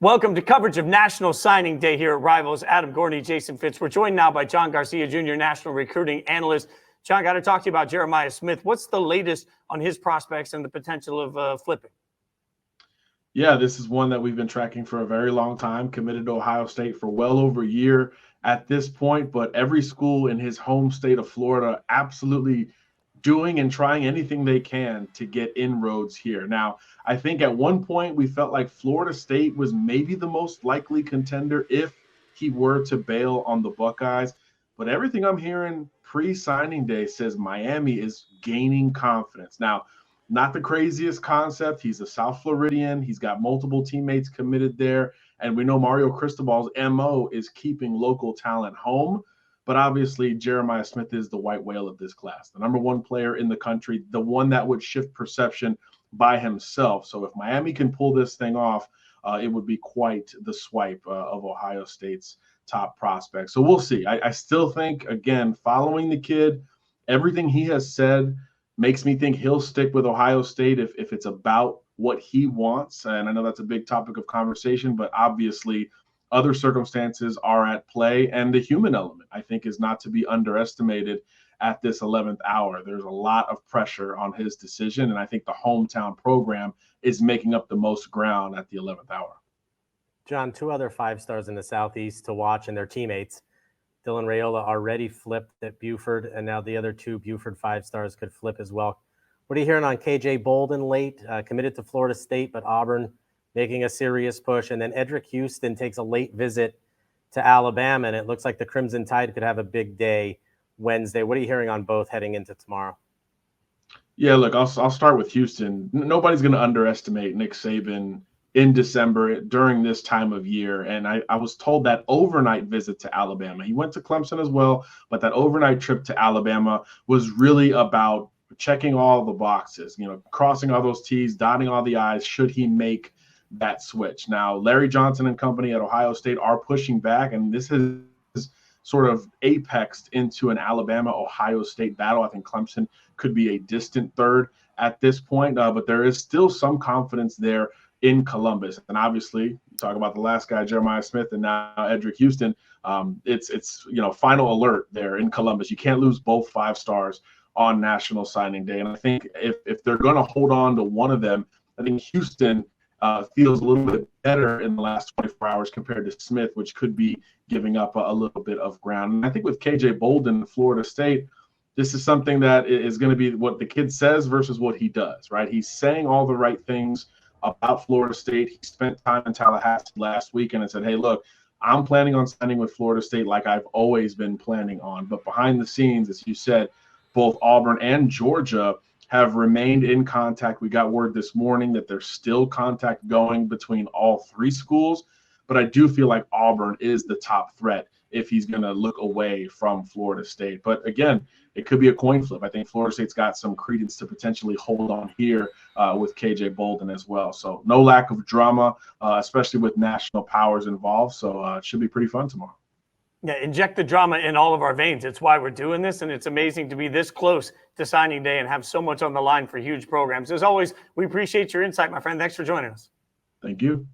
Welcome to coverage of National Signing Day here at Rivals. Adam Gorney, Jason Fitz. We're joined now by John Garcia Jr., National Recruiting Analyst. John, got to talk to you about Jeremiah Smith. What's the latest on his prospects and the potential of flipping? Yeah, this is one that we've been tracking for a very long time, committed to Ohio State for well over a year at this point, but every school in his home state of Florida absolutely doing and trying anything they can to get inroads here. Now, I think at one point we felt like Florida State was maybe the most likely contender if he were to bail on the Buckeyes. But everything I'm hearing pre-signing day says Miami is gaining confidence. Now, not the craziest concept. He's a South Floridian. He's got multiple teammates committed there. And we know Mario Cristobal's MO is keeping local talent home. But obviously, Jeremiah Smith is the white whale of this class, the number one player in the country, the one that would shift perception by himself. So if Miami can pull this thing off, it would be quite the swipe of Ohio State's top prospects. So we'll see. I still think, again, following the kid, everything he has said makes me think he'll stick with Ohio State if it's about what he wants. And I know that's a big topic of conversation, but obviously other circumstances are at play, and the human element, I think, is not to be underestimated at this 11th hour. There's a lot of pressure on his decision, and I think the hometown program is making up the most ground at the 11th hour. John, two other five-stars in the Southeast to watch and their teammates. Dylan Raiola already flipped at Buford, and now the other two Buford five-stars could flip as well. What are you hearing on KJ Bolden late, committed to Florida State, but Auburn making a serious push? And then Eddrick Houston takes a late visit to Alabama, and it looks like the Crimson Tide could have a big day Wednesday. What are you hearing on both heading into tomorrow? Yeah, look, I'll start with Houston. Nobody's going to underestimate Nick Saban in December during this time of year. And I was told that overnight visit to Alabama, he went to Clemson as well, but that overnight trip to Alabama was really about checking all the boxes, crossing all those T's, dotting all the I's, should he make that switch. Now, Larry Johnson and company at Ohio State are pushing back, and this has sort of apexed into an Alabama-Ohio State battle. I think Clemson could be a distant third at this point, but there is still some confidence there in Columbus. And obviously, you talk about the last guy, Jeremiah Smith, and now Eddrick Houston. It's final alert there in Columbus. You can't lose both five stars on National Signing Day. And I think if they're going to hold on to one of them, I think Houston feels a little bit better in the last 24 hours compared to Smith, which could be giving up a little bit of ground. And I think with KJ Bolden, Florida State, this is something that is going to be what the kid says versus what he does, right? He's saying all the right things about Florida State. He spent time in Tallahassee last weekend and said, hey, look, I'm planning on signing with Florida State like I've always been planning on. But behind the scenes, as you said, both Auburn and Georgia have remained in contact. We got word this morning that there's still contact going between all three schools, but I do feel like Auburn is the top threat if he's going to look away from Florida State. But again, it could be a coin flip. I think Florida State's got some credence to potentially hold on here with KJ Bolden as well. So no lack of drama, especially with national powers involved. So it should be pretty fun tomorrow. Yeah, inject the drama in all of our veins. It's why we're doing this, and it's amazing to be this close to signing day and have so much on the line for huge programs. As always, we appreciate your insight, my friend. Thanks for joining us. Thank you.